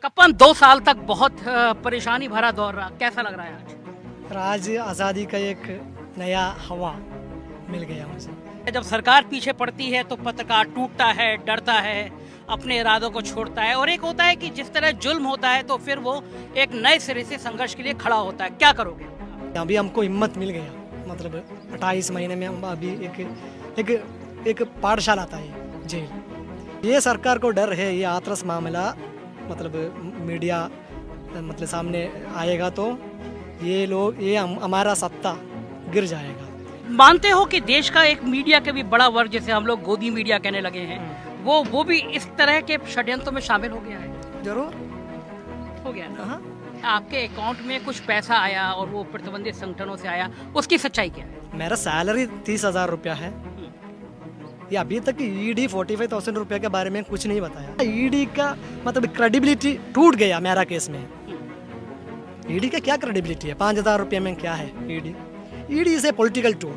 कप्पन 2 साल तक बहुत परेशानी भरा दौर रहा, कैसा लग रहा है आज? आज आज़ादी का एक नया हवा मिल गया मुझे। जब सरकार पीछे पड़ती है तो पत्रकार टूटता है, डरता है, अपने इरादों को छोड़ता है, और एक होता है कि जिस तरह जुल्म होता है तो फिर वो एक नए सिरे से संघर्ष के लिए खड़ा होता है। क्या करोगे? अभी हमको हिम्मत मिल गया, मतलब 28 महीने में हम अभी एक पाठशाला था ये जेल। ये सरकार को डर है, ये हाथरस मामला मतलब मीडिया मतलब सामने आएगा तो ये हमारा सत्ता गिर जाएगा। मानते हो कि देश का एक मीडिया के भी बड़ा वर्ग, जैसे हम लोग गोदी मीडिया कहने लगे हैं, वो भी इस तरह के षड्यंत्रों में शामिल हो गया है? जरूर हो गया ना? हाँ। आपके अकाउंट में कुछ पैसा आया और वो प्रतिबंधित संगठनों से आया, उसकी सच्चाई क्या है? मेरा सैलरी 30,000 रुपया है। ये अभी तक ईडी 45,000 रुपये के बारे में कुछ नहीं बताया। ईडी का मतलब क्रेडिबिलिटी टूट गया मेरा केस में। ईडी का क्या क्रेडिबिलिटी है? 5,000 रुपये में क्या है ED is a political tool.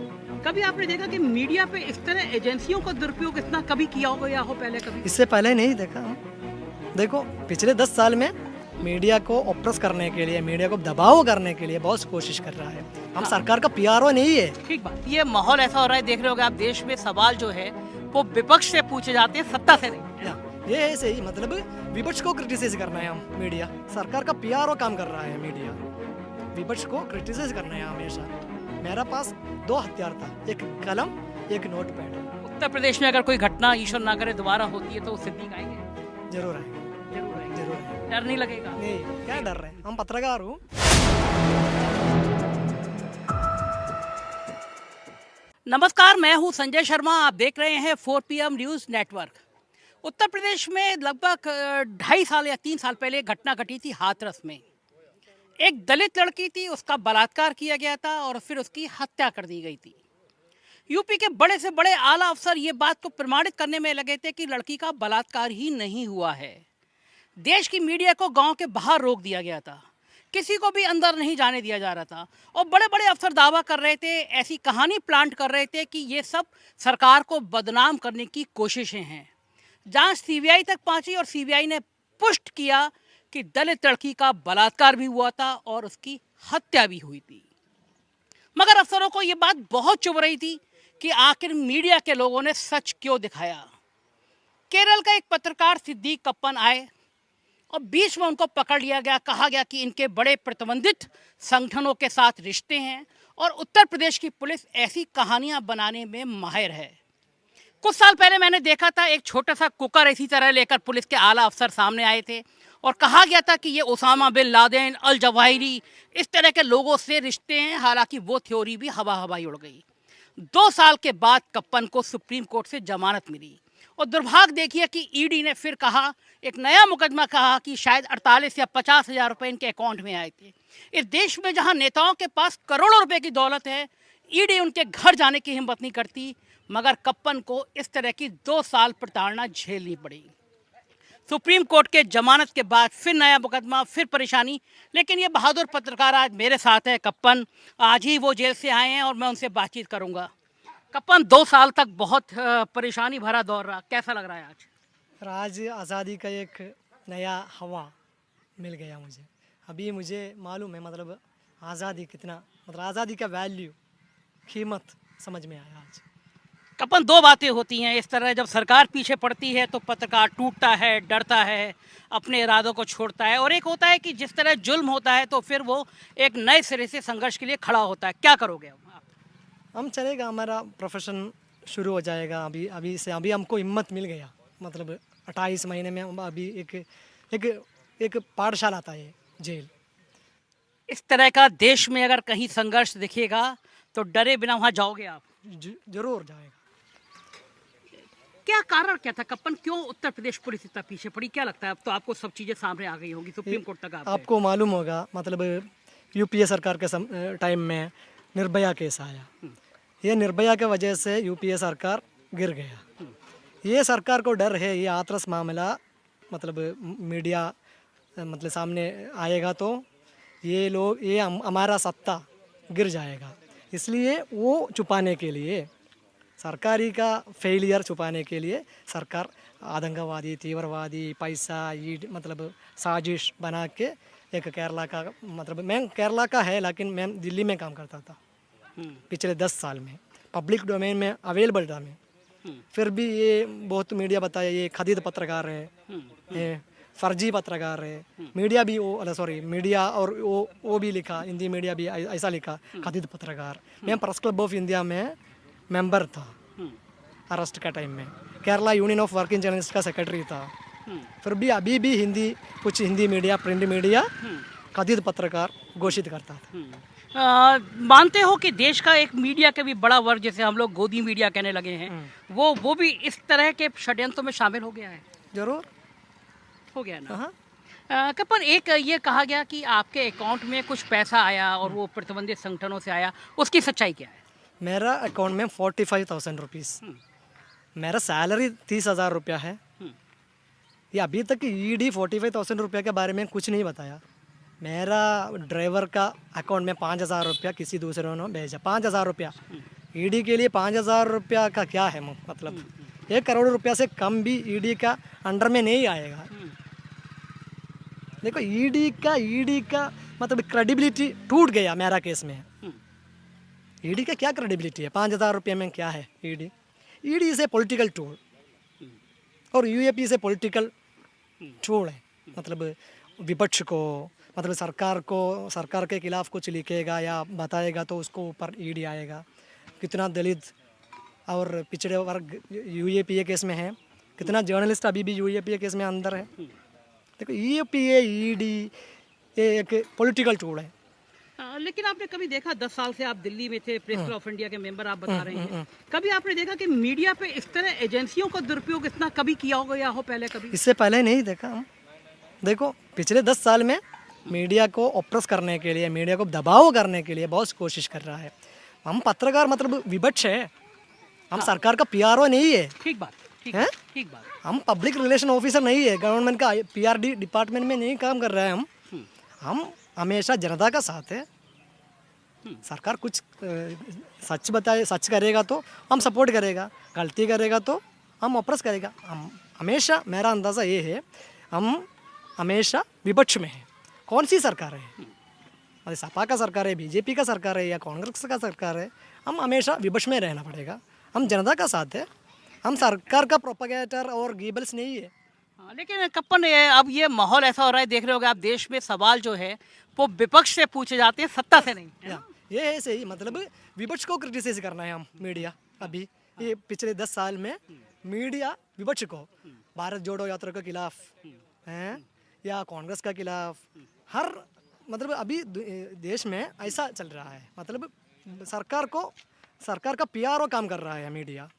कभी आपने देखा कि मीडिया पे इस तरह एजेंसियों का दुरुपयोग इतना कभी किया हो या हो पहले कभी? इससे पहले नहीं देखा हम। देखो पिछले 10 साल में मीडिया को ऑप्रेस करने के लिए, मीडिया को दबाव करने के लिए बहुत कोशिश कर रहा है। हम सरकार का पीआरओ नहीं है। ठीक बात। ये माहौल ऐसा हो रहा है, देख रहे होगे आप, देश में सवाल जो है वो विपक्ष से पूछे जाते हैं, सत्ता से नहीं। ये ऐसे ही मतलब विपक्ष को क्रिटिसाइज करना है हम। मीडिया सरकार का पीआरओ काम कर रहा है। मीडिया विपक्ष को क्रिटिसाइज करना है हमेशा। मेरा पास 2 हथियार था, एक कलम, एक नोटपैड। उत्तर प्रदेश में अगर कोई घटना ईश्वर ना करे दोबारा होती है तो सिद्दीक आएंगे? जरूर आएंगे। जरूर आएंगे। जरूर आएंगे। डर नहीं लगेगा? नहीं, क्या डर रहे, हम पत्रकार हूँ। नमस्कार, मैं हूं संजय शर्मा, आप देख रहे हैं 4 PM news network. Uttar Pradesh में लगभग 2.5 साल या 3 साल पहले एक घटना घटी थी हाथरस में। एक दलित लड़की थी, उसका बलात्कार किया गया था और फिर उसकी हत्या कर दी गई थी। यूपी के बड़े से बड़े आला अफसर ये बात को प्रमाणित करने में लगे थे कि लड़की का बलात्कार ही नहीं हुआ है। देश की मीडिया को गांव के बाहर रोक दिया गया था, किसी को भी अंदर नहीं जाने दिया जा रहा था, और बड़े बड़े अफसर दावा कर रहे थे, ऐसी कहानी प्लांट कर रहे थे कि ये सब सरकार को बदनाम करने की कोशिशें हैं। जांच सीबीआई तक पहुंची और सीबीआई ने पुष्ट किया कि दलित लड़की का बलात्कार भी हुआ था और उसकी हत्या भी हुई थी। मगर अफसरों को ये बात बहुत चुभ रही थी कि आखिर मीडिया के लोगों ने सच क्यों दिखाया। केरल का एक पत्रकार सिद्दीक कप्पन आए और बीच में उनको पकड़ लिया गया। कहा गया कि इनके बड़े प्रतिबंधित संगठनों के साथ रिश्ते हैं और उत्तर प्रदेश की पुलिस ऐसी कहानियां बनाने में माहिर है। कुछ साल पहले मैंने देखा था, एक छोटा सा कुकर इसी तरह लेकर पुलिस के आला अफसर सामने आए थे और कहा गया था कि ये Osama bin Laden, al Zawahiri, इस तरह के लोगों से रिश्ते हैं। हालांकि वो थ्योरी भी हवाई उड़ गई। 2 साल के बाद कप्पन को सुप्रीम कोर्ट से जमानत मिली और दुर्भाग्य देखिए कि ईडी ने फिर कहा, एक नया मुकदमा कहा कि शायद 48 या 50,000 रुपये इनके अकाउंट में आए थे। इस देश में जहां नेताओं के पास करोड़ों रुपए की दौलत है, ईडी उनके घर जाने की हिम्मत नहीं करती। मगर कप्पन को इस तरह की 2 साल प्रताड़ना झेलनी पड़ी। सुप्रीम कोर्ट के जमानत के बाद फिर नया मुकदमा, फिर परेशानी। लेकिन ये बहादुर पत्रकार आज मेरे साथ है। कप्पन आज ही वो जेल से आए हैं और मैं उनसे बातचीत करूंगा। कप्पन 2 साल तक बहुत परेशानी भरा दौर रहा, कैसा लग रहा है आज? आज आज़ादी का एक नया हवा मिल गया मुझे। अभी मुझे मालूम है मतलब आज़ादी कितना, मतलब आज़ादी का वैल्यू, कीमत समझ में आया आज। कप्पन 2 बातें होती हैं इस तरह, जब सरकार पीछे पड़ती है तो पत्रकार टूटता है, डरता है, अपने इरादों को छोड़ता है, और एक होता है कि जिस तरह जुल्म होता है तो फिर वो एक नए सिरे से संघर्ष के लिए खड़ा होता है। क्या करोगे आप? हम चलेगा, हमारा प्रोफेशन शुरू हो जाएगा। अभी हमको हिम्मत मिल गया, मतलब 28 महीने में हम अभी एक पाठशाला था ये जेल। इस तरह का देश में अगर कहीं संघर्ष दिखेगा तो डरे बिना वहाँ जाओगे आप? जरूर जाएगा। क्या कारण क्या था कप्पन, क्यों उत्तर प्रदेश पुलिस इतना पीछे पड़ी? क्या लगता है? अब तो आपको सब चीजें सामने आ गई होगी, सुप्रीम कोर्ट तक आपको मालूम होगा मतलब यूपीए सरकार के टाइम में निर्भया केस आया। ये निर्भया के वजह से यूपीए सरकार गिर गया। ये सरकार को डर है, ये हाथरस मामला मतलब मीडिया मतलब सामने आएगा तो ये हमारा सत्ता गिर जाएगा। इसलिए वो छुपाने के लिए, सरकारी का फेलियर छुपाने के लिए सरकार आतंकवादी तीव्रवादी पैसा ईड मतलब साजिश बना के एक केरला का मतलब मैं केरला का है लेकिन मैं दिल्ली में काम करता था पिछले 10 साल में पब्लिक डोमेन में अवेलेबल था मैं फिर भी ये बहुत मीडिया बताया ये खदीद पत्रकार है ये फर्जी पत्रकार है मीडिया भी वो सॉरी मीडिया और वो भी लिखा हिंदी मीडिया भी ऐसा लिखा खदीद पत्रकार मैं प्रेस क्लब ऑफ इंडिया में मेंबर था अरेस्ट का टाइम में Kerala union of working journalist का सेक्रेटरी था फिर भी अभी भी हिंदी कुछ हिंदी मीडिया प्रिंट मीडिया खदीद पत्रकार घोषित करता था। मानते हो कि देश का एक मीडिया के भी बड़ा वर्ग जिसे हम लोग गोदी मीडिया कहने लगे हैं वो भी इस तरह के षड्यंत्रों में शामिल हो गया है? जरूर हो गया ना। हाँ पर एक ये कहा गया कि आपके अकाउंट में कुछ पैसा आया और वो प्रतिबंधित संगठनों से आया, उसकी सच्चाई क्या है? मेरा अकाउंट में 45,000 रुपीज़ मेरा सैलरी 30,000 रुपया है। ये अभी तक ईडी 45,000 रुपये के बारे में कुछ नहीं बताया। मेरा ड्राइवर का अकाउंट में 5,000 रुपया किसी दूसरे ने भेजा। 5,000 रुपया ईडी के लिए 5,000 रुपया का क्या है मतलब 1 करोड़ रुपया से कम भी ईडी का अंडर में नहीं आएगा। देखो ईडी का मतलब क्रेडिबिलिटी टूट गया मेरा केस में। ईडी का क्या क्रेडिबिलिटी है? 5,000 रुपये में क्या है? ED is a political tool और यूएपी से पॉलिटिकल टूल है। मतलब विपक्ष को मतलब सरकार के खिलाफ कुछ लिखेगा या बताएगा तो उसको ऊपर ईडी आएगा। कितना दलित और पिछड़े वर्ग यूएपीए केस में है, कितना जर्नलिस्ट अभी भी यूएपीए केस में अंदर है। देखो यूएपीए ईडी एक पॉलिटिकल टूल है। लेकिन आपने कभी देखा 10 साल से आप दिल्ली में थे, प्रेस क्लब ऑफ इंडिया के मेंबर आप बता रहे हैं, कभी आपने देखा कि मीडिया पे इस तरह एजेंसियों का दुरुपयोग इतना कभी किया होगा या हो पहले कभी? इससे पहले नहीं देखा हम। देखो पिछले 10 साल में मीडिया को ऑप्रेस करने के लिए, मीडिया को दबाव करने के लिए बहुत कोशिश कर रहा है। हम पत्रकार मतलब विपक्ष है, हम सरकार का पीआरओ नहीं है। ठीक बात, ठीक है? ठीक बात। हम पब्लिक रिलेशन ऑफिसर नहीं है, गवर्नमेंट का पीआरडी डिपार्टमेंट में नहीं काम कर रहे हैं हम हमेशा जनता का साथ है। सरकार कुछ सच करेगा तो हम सपोर्ट करेगा, गलती करेगा तो हम ऑप्रेस करेगा। हम हमेशा, मेरा अंदाज़ा ये है, हम हमेशा विपक्ष में है। कौन सी सरकार है, अरे सपा का सरकार है, बीजेपी का सरकार है या कांग्रेस का सरकार है, हम हमेशा विपक्ष में रहना पड़ेगा। हम जनता का साथ है, हम सरकार का प्रोपेगेटर और गीबल्स नहीं है। लेकिन कप्पन अब ये माहौल ऐसा हो रहा है, देख रहे होगे आप, देश में सवाल जो है वो विपक्ष से पूछे जाते हैं, सत्ता से नहीं है। ये है सही, मतलब विपक्ष को क्रिटिसाइज करना है हम मीडिया। अभी ये पिछले 10 साल में मीडिया विपक्ष को भारत जोड़ो यात्रा के खिलाफ है या कांग्रेस का खिलाफ हर मतलब अभी देश में ऐसा चल रहा है। मतलब सरकार का पीआरओ काम कर रहा है मीडिया,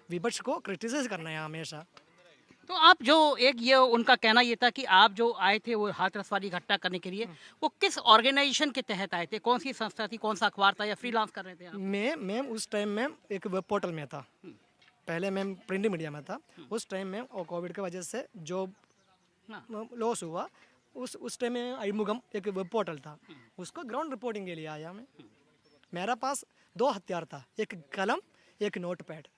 विपक्ष को क्रिटिसाइज करना है हमेशा। तो आप जो एक ये उनका कहना ये था कि आप जो आए थे वो हाथरस वाली घटना करने के लिए, वो किस ऑर्गेनाइजेशन के तहत आए थे? कौन सी संस्था थी, कौन सा अखबार था या फ्रीलांस कर रहे थे आप? मैं उस टाइम में एक वेब पोर्टल में था, पहले मैं प्रिंट मीडिया में था। उस टाइम में और कोविड की वजह से जॉब लॉस हुआ, उस टाइम में आईमुगम एक वेब पोर्टल था, उसको ग्राउंड रिपोर्टिंग के लिए आया मैं। मेरा पास 2 हथियार था, एक कलम एक नोटपैड।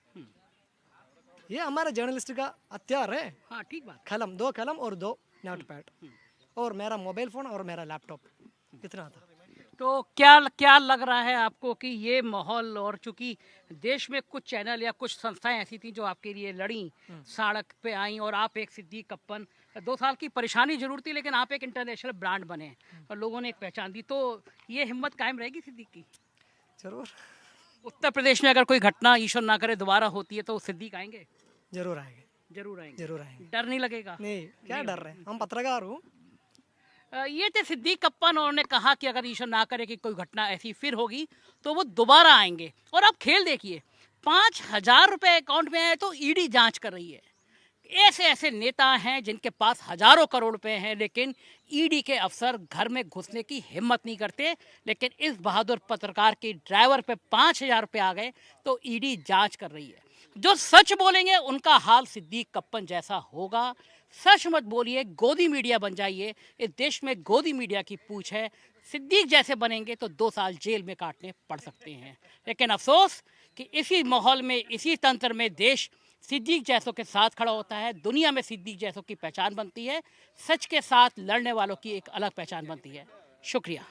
ये हमारे जर्नलिस्ट का हथियार है। हाँ, ठीक बात। 2 कलम और 2 नोटपैड और मेरा मोबाइल फ़ोन और मेरा लैपटॉप, इतना था। तो क्या लग रहा है आपको कि ये माहौल, और चूंकि देश में कुछ चैनल या कुछ संस्थाएं ऐसी थी जो आपके लिए लड़ी, सड़क पे आई, और आप एक सिद्दीक कप्पन, 2 साल की परेशानी जरूर थी लेकिन आप एक इंटरनेशनल ब्रांड बने और लोगों ने एक पहचान दी, तो ये हिम्मत कायम रहेगी सिद्दीक की? जरूर। उत्तर प्रदेश में अगर कोई घटना ईश्वर ना करे दोबारा होती है तो सिद्दीक आएंगे? जरूर आएंगे। जरूर आएंगे। जरूर आएंगे। डर नहीं लगेगा? नहीं, क्या डर रहे, हम पत्रकार हूँ। ये थे सिद्दीक कप्पन, उन्होंने कहा कि अगर ईश्वर ना करे कि कोई घटना ऐसी फिर होगी तो वो दोबारा आएंगे। और अब खेल देखिए, 5,000 रुपये अकाउंट में आए तो ईडी जांच कर रही है। ऐसे नेता हैं जिनके पास हजारों करोड़ रुपए हैं लेकिन ईडी के अफसर घर में घुसने की हिम्मत नहीं करते। लेकिन इस बहादुर पत्रकार के ड्राइवर पे 5,000 रुपये आ गए तो ईडी जांच कर रही है। जो सच बोलेंगे उनका हाल सिद्दीक कप्पन जैसा होगा। सच मत बोलिए, गोदी मीडिया बन जाइए। इस देश में गोदी मीडिया की पूछ है। सिद्दीक जैसे बनेंगे तो 2 साल जेल में काटने पड़ सकते हैं। लेकिन अफसोस कि इसी माहौल में, इसी तंत्र में देश सिद्दीक जैसों के साथ खड़ा होता है, दुनिया में सिद्दीक जैसों की पहचान बनती है, सच के साथ लड़ने वालों की एक अलग पहचान बनती है। शुक्रिया।